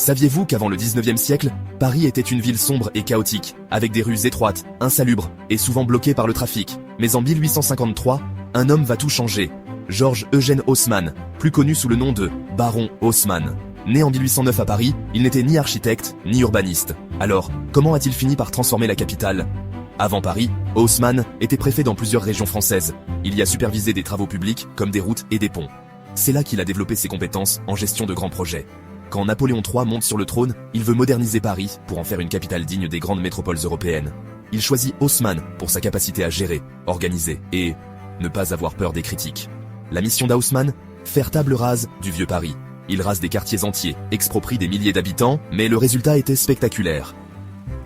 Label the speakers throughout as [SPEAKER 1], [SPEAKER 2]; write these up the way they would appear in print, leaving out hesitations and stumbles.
[SPEAKER 1] Saviez-vous qu'avant le 19e siècle, Paris était une ville sombre et chaotique, avec des rues étroites, insalubres, et souvent bloquées par le trafic. Mais en 1853, un homme va tout changer. Georges Eugène Haussmann, plus connu sous le nom de Baron Haussmann. Né en 1809 à Paris, il n'était ni architecte, ni urbaniste. Alors, comment a-t-il fini par transformer la capitale ? Avant Paris, Haussmann était préfet dans plusieurs régions françaises. Il y a supervisé des travaux publics, comme des routes et des ponts. C'est là qu'il a développé ses compétences en gestion de grands projets. Quand Napoléon III monte sur le trône, il veut moderniser Paris pour en faire une capitale digne des grandes métropoles européennes. Il choisit Haussmann pour sa capacité à gérer, organiser et ne pas avoir peur des critiques. La mission d'Haussmann ? Faire table rase du vieux Paris. Il rase des quartiers entiers, exproprie des milliers d'habitants, mais le résultat était spectaculaire.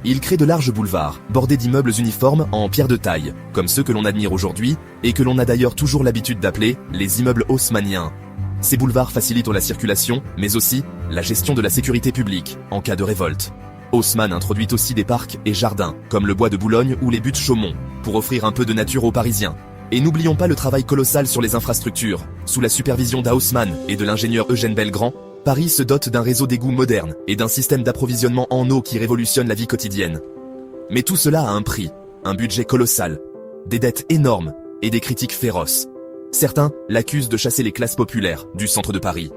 [SPEAKER 1] Il crée de larges boulevards, bordés d'immeubles uniformes en pierre de taille, comme ceux que l'on admire aujourd'hui, et que l'on a d'ailleurs toujours l'habitude d'appeler les immeubles haussmanniens. Ces boulevards facilitent la circulation, mais aussi la gestion de la sécurité publique, en cas de révolte. Haussmann introduit aussi des parcs et jardins, comme le bois de Boulogne ou les buttes Chaumont, pour offrir un peu de nature aux Parisiens. Et n'oublions pas le travail colossal sur les infrastructures. Sous la supervision d'Haussmann et de l'ingénieur Eugène Belgrand, Paris se dote d'un réseau d'égouts moderne et d'un système d'approvisionnement en eau qui révolutionne la vie quotidienne. Mais tout cela a un prix, un budget colossal, des dettes énormes et des critiques féroces. Certains l'accusent de chasser les classes populaires du centre de Paris.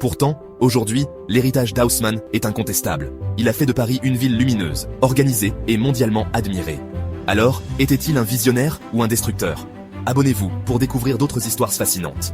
[SPEAKER 1] Pourtant, aujourd'hui, l'héritage d'Haussmann est incontestable. Il a fait de Paris une ville lumineuse, organisée et mondialement admirée. Alors, était-il un visionnaire ou un destructeur ? Abonnez-vous pour découvrir d'autres histoires fascinantes.